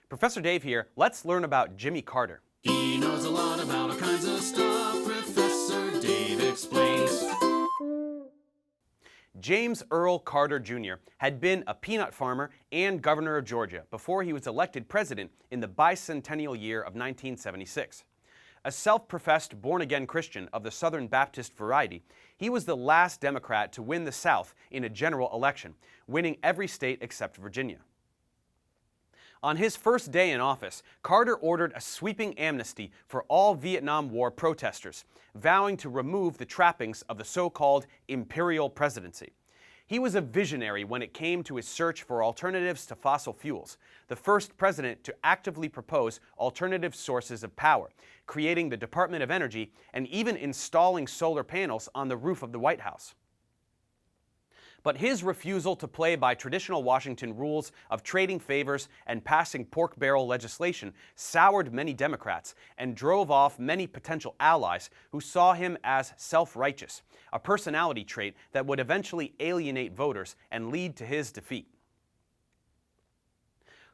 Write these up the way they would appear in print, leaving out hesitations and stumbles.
Professor Dave here. Let's learn about Jimmy Carter. He knows a lot about all kinds of stuff. Professor Dave explains. James Earl Carter Jr. had been a peanut farmer and governor of Georgia before he was elected president in the bicentennial year of 1976. A self-professed born-again Christian of the Southern Baptist variety, he was the last Democrat to win the South in a general election, winning every state except Virginia. On his first day in office, Carter ordered a sweeping amnesty for all Vietnam War protesters, vowing to remove the trappings of the so-called imperial presidency. He was a visionary when it came to his search for alternatives to fossil fuels, the first president to actively propose alternative sources of power, creating the Department of Energy and even installing solar panels on the roof of the White House. But his refusal to play by traditional Washington rules of trading favors and passing pork barrel legislation soured many Democrats and drove off many potential allies who saw him as self-righteous, a personality trait that would eventually alienate voters and lead to his defeat.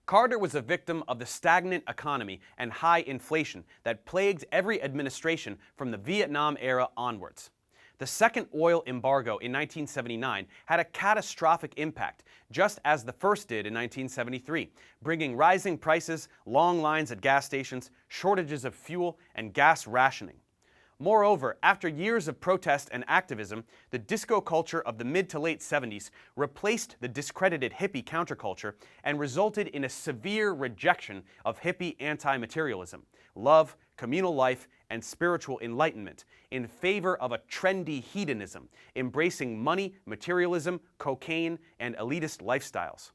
Carter was a victim of the stagnant economy and high inflation that plagued every administration from the Vietnam era onwards. The second oil embargo in 1979 had a catastrophic impact, just as the first did in 1973, bringing rising prices, long lines at gas stations, shortages of fuel, and gas rationing. Moreover, after years of protest and activism, the disco culture of the mid to late 70s replaced the discredited hippie counterculture and resulted in a severe rejection of hippie anti-materialism, love, communal life, and spiritual enlightenment in favor of a trendy hedonism, embracing money, materialism, cocaine, and elitist lifestyles.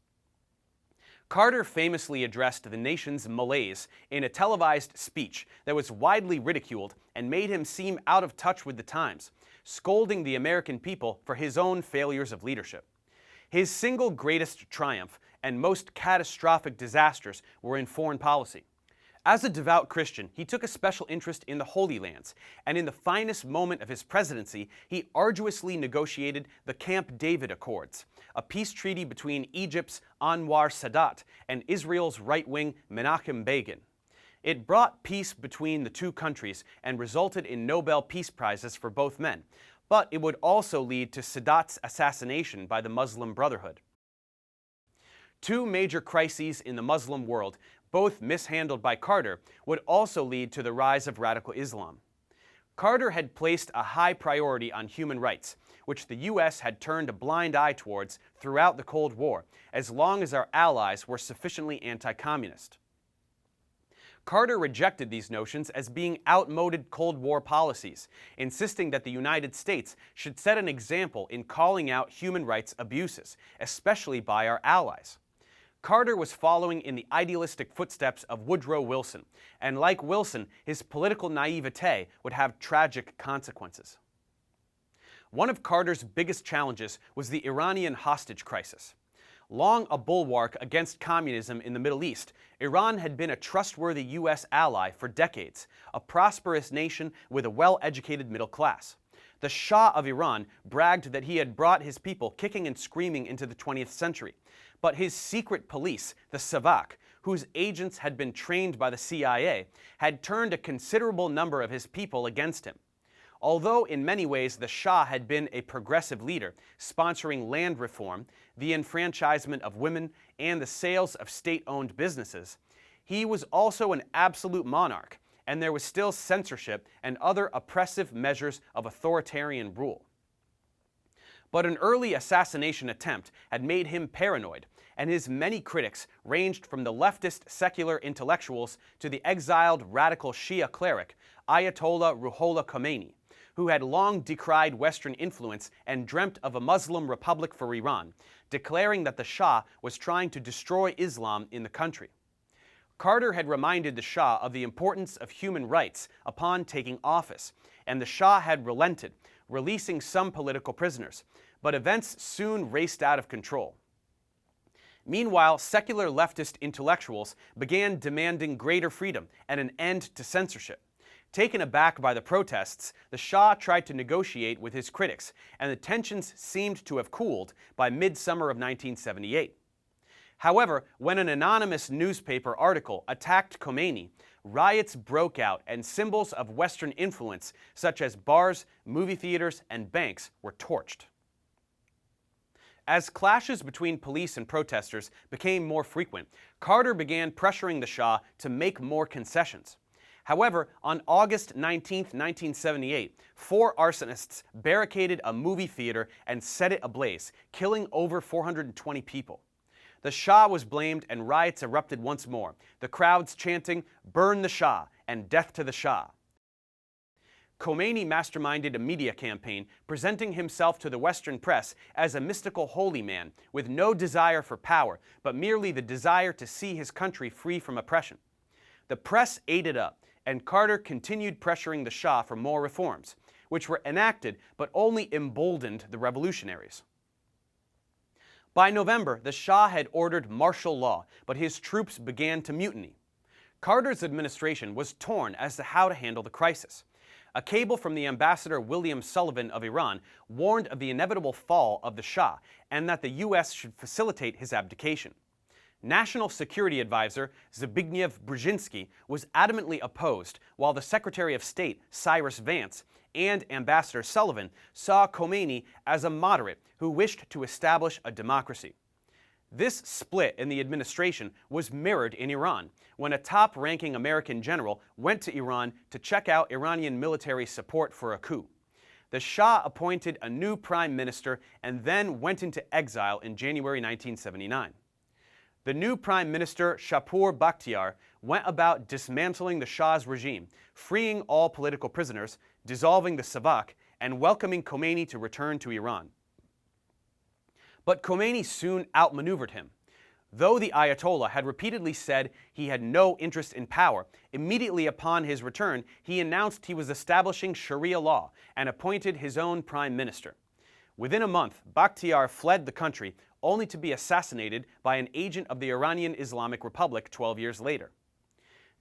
Carter famously addressed the nation's Malaise in a televised speech that was widely ridiculed and made him seem out of touch with the times, scolding the American people for his own failures of leadership. His single greatest triumph and most catastrophic disasters were in foreign policy. As a devout Christian, he took a special interest in the Holy Lands, and in the finest moment of his presidency, he arduously negotiated the Camp David Accords, a peace treaty between Egypt's Anwar Sadat and Israel's right-wing Menachem Begin. It brought peace between the two countries and resulted in Nobel Peace Prizes for both men, but it would also lead to Sadat's assassination by the Muslim Brotherhood. Two major crises in the Muslim world, both mishandled by Carter, would also lead to the rise of radical Islam. Carter had placed a high priority on human rights, which the U.S. had turned a blind eye towards throughout the Cold War, as long as our allies were sufficiently anti-communist. Carter rejected these notions as being outmoded Cold War policies, insisting that the United States should set an example in calling out human rights abuses, especially by our allies. Carter was following in the idealistic footsteps of Woodrow Wilson, and like Wilson, his political naivete would have tragic consequences. One of Carter's biggest challenges was the Iranian hostage crisis. Long a bulwark against communism in the Middle East, Iran had been a trustworthy U.S. ally for decades, a prosperous nation with a well-educated middle class. The Shah of Iran bragged that he had brought his people kicking and screaming into the 20th century. But his secret police, the SAVAK, whose agents had been trained by the CIA, had turned a considerable number of his people against him. Although in many ways the Shah had been a progressive leader, sponsoring land reform, the enfranchisement of women, and the sales of state-owned businesses, he was also an absolute monarch, and there was still censorship and other oppressive measures of authoritarian rule. But an early assassination attempt had made him paranoid, and his many critics ranged from the leftist secular intellectuals to the exiled radical Shia cleric, Ayatollah Ruhollah Khomeini, who had long decried Western influence and dreamt of a Muslim republic for Iran, declaring that the Shah was trying to destroy Islam in the country. Carter had reminded the Shah of the importance of human rights upon taking office, and the Shah had relented, releasing some political prisoners, but events soon raced out of control. Meanwhile, secular leftist intellectuals began demanding greater freedom and an end to censorship. Taken aback by the protests, the Shah tried to negotiate with his critics, and the tensions seemed to have cooled by midsummer of 1978. However, when an anonymous newspaper article attacked Khomeini, riots broke out and symbols of Western influence, such as bars, movie theaters, and banks, were torched. As clashes between police and protesters became more frequent, Carter began pressuring the Shah to make more concessions. However, on August 19, 1978, 4 arsonists barricaded a movie theater and set it ablaze, killing over 420 people. The Shah was blamed and riots erupted once more, the crowds chanting, "Burn the Shah" and "Death to the Shah." Khomeini masterminded a media campaign presenting himself to the Western press as a mystical holy man with no desire for power, but merely the desire to see his country free from oppression. The press ate it up, and Carter continued pressuring the Shah for more reforms, which were enacted but only emboldened the revolutionaries. By November, the Shah had ordered martial law, but his troops began to mutiny. Carter's administration was torn as to how to handle the crisis. A cable from the ambassador William Sullivan of Iran warned of the inevitable fall of the Shah and that the U.S. should facilitate his abdication. National Security Advisor Zbigniew Brzezinksi was adamantly opposed, while the Secretary of State Cyrus Vance and Ambassador Sullivan saw Khomeini as a moderate who wished to establish a democracy. This split in the administration was mirrored in Iran, when a top-ranking American general went to Iran to check out Iranian military support for a coup. The Shah appointed a new prime minister and then went into exile in January 1979. The new prime minister, Shapur Bakhtiar, went about dismantling the Shah's regime, freeing all political prisoners, dissolving the SAVAK, and welcoming Khomeini to return to Iran. But Khomeini soon outmaneuvered him. Though the Ayatollah had repeatedly said he had no interest in power, immediately upon his return, he announced he was establishing Sharia law and appointed his own prime minister. Within a month, Bakhtiar fled the country, only to be assassinated by an agent of the Iranian Islamic Republic 12 years later.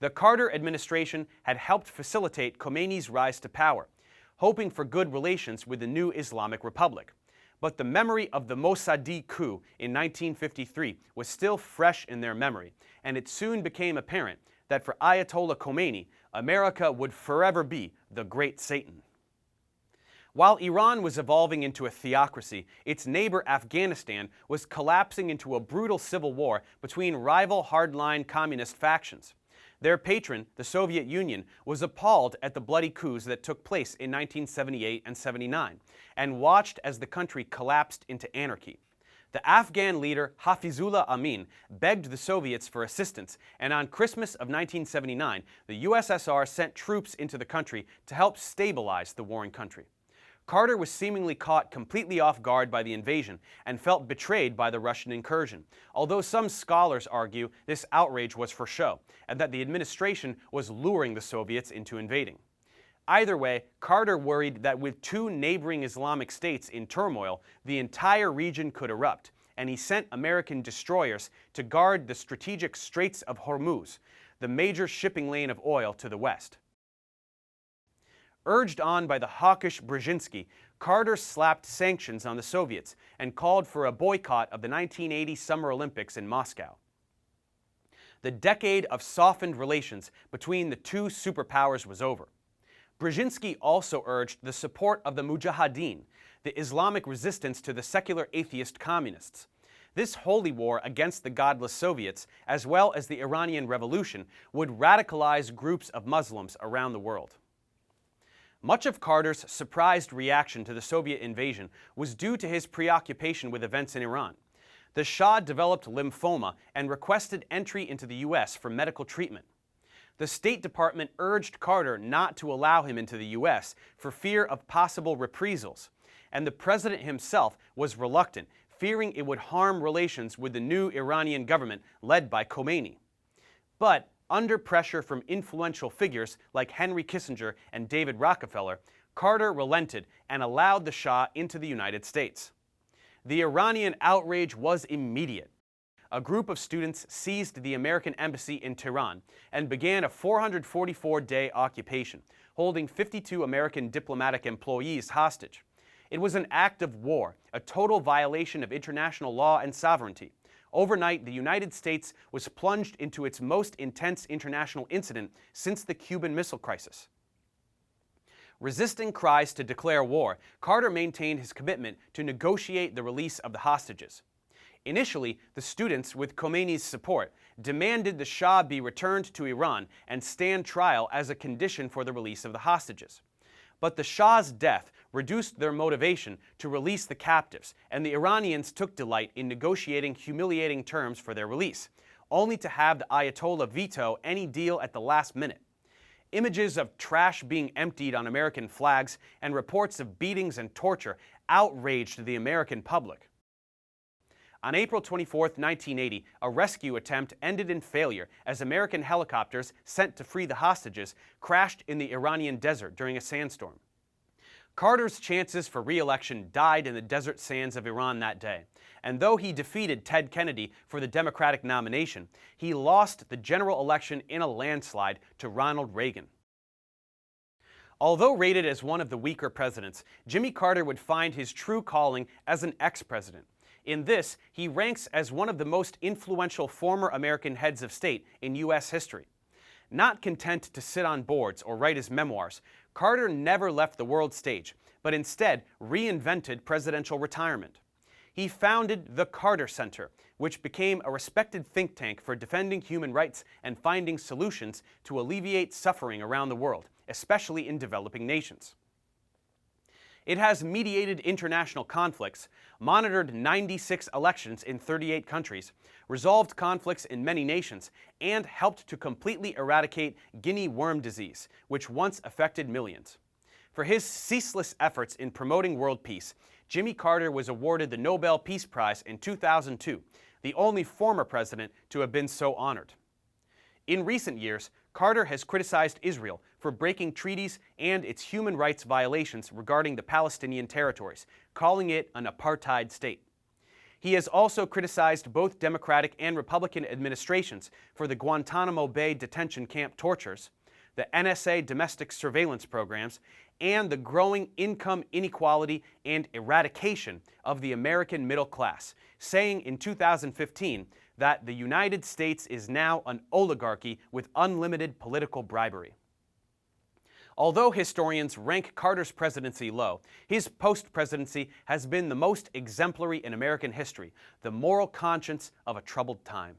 The Carter administration had helped facilitate Khomeini's rise to power, hoping for good relations with the new Islamic Republic. But the memory of the Mossadegh coup in 1953 was still fresh in their memory, and it soon became apparent that for Ayatollah Khomeini, America would forever be the Great Satan. While Iran was evolving into a theocracy, its neighbor Afghanistan was collapsing into a brutal civil war between rival hardline communist factions. Their patron, the Soviet Union, was appalled at the bloody coups that took place in 1978 and 79, and watched as the country collapsed into anarchy. The Afghan leader Hafizullah Amin begged the Soviets for assistance, and on Christmas of 1979, the USSR sent troops into the country to help stabilize the warring country. Carter was seemingly caught completely off guard by the invasion and felt betrayed by the Russian incursion, although some scholars argue this outrage was for show and that the administration was luring the Soviets into invading. Either way, Carter worried that with 2 neighboring Islamic states in turmoil, the entire region could erupt, and he sent American destroyers to guard the strategic Straits of Hormuz, the major shipping lane of oil to the west. Urged on by the hawkish Brzezinksi, Carter slapped sanctions on the Soviets and called for a boycott of the 1980 Summer Olympics in Moscow. The decade of softened relations between the 2 superpowers was over. Brzezinski also urged the support of the Mujahideen, the Islamic resistance to the secular atheist communists. This holy war against the godless Soviets, as well as the Iranian Revolution, would radicalize groups of Muslims around the world. Much of Carter's surprised reaction to the Soviet invasion was due to his preoccupation with events in Iran. The Shah developed lymphoma and requested entry into the U.S. for medical treatment. The State Department urged Carter not to allow him into the U.S. for fear of possible reprisals, and the president himself was reluctant, fearing it would harm relations with the new Iranian government led by Khomeini. But under pressure from influential figures like Henry Kissinger and David Rockefeller, Carter relented and allowed the Shah into the United States. The Iranian outrage was immediate. A group of students seized the American embassy in Tehran and began a 444-day occupation, holding 52 American diplomatic employees hostage. It was an act of war, a total violation of international law and sovereignty. Overnight, the United States was plunged into its most intense international incident since the Cuban Missile Crisis. Resisting cries to declare war, Carter maintained his commitment to negotiate the release of the hostages. Initially, the students, with Khomeini's support, demanded the Shah be returned to Iran and stand trial as a condition for the release of the hostages. But the Shah's death reduced their motivation to release the captives, and the Iranians took delight in negotiating humiliating terms for their release, only to have the Ayatollah veto any deal at the last minute. Images of trash being emptied on American flags and reports of beatings and torture outraged the American public. On April 24, 1980, a rescue attempt ended in failure as American helicopters sent to free the hostages crashed in the Iranian desert during a sandstorm. Carter's chances for re-election died in the desert sands of Iran that day, and though he defeated Ted Kennedy for the Democratic nomination, he lost the general election in a landslide to Ronald Reagan. Although rated as one of the weaker presidents, Jimmy Carter would find his true calling as an ex-president. In this, he ranks as one of the most influential former American heads of state in U.S. history. Not content to sit on boards or write his memoirs, Carter never left the world stage, but instead reinvented presidential retirement. He founded the Carter Center, which became a respected think tank for defending human rights and finding solutions to alleviate suffering around the world, especially in developing nations. It has mediated international conflicts, monitored 96 elections in 38 countries, resolved conflicts in many nations, and helped to completely eradicate guinea worm disease, which once affected millions. For his ceaseless efforts in promoting world peace, Jimmy Carter was awarded the Nobel Peace Prize in 2002, the only former president to have been so honored. In recent years, Carter has criticized Israel for breaking treaties and its human rights violations regarding the Palestinian territories, calling it an apartheid state. He has also criticized both Democratic and Republican administrations for the Guantanamo Bay detention camp tortures, the NSA domestic surveillance programs, and the growing income inequality and eradication of the American middle class, saying in 2015 that the United States is now an oligarchy with unlimited political bribery. Although historians rank Carter's presidency low, his post-presidency has been the most exemplary in American history, the moral conscience of a troubled time.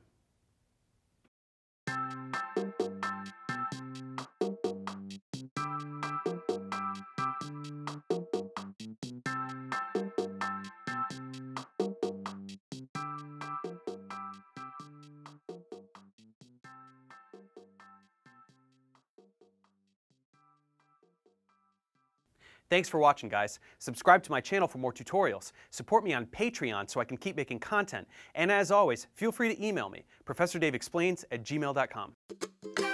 Thanks for watching, guys. Subscribe to my channel for more tutorials. Support me on Patreon so I can keep making content. And as always, feel free to email me, ProfessorDaveExplains@gmail.com.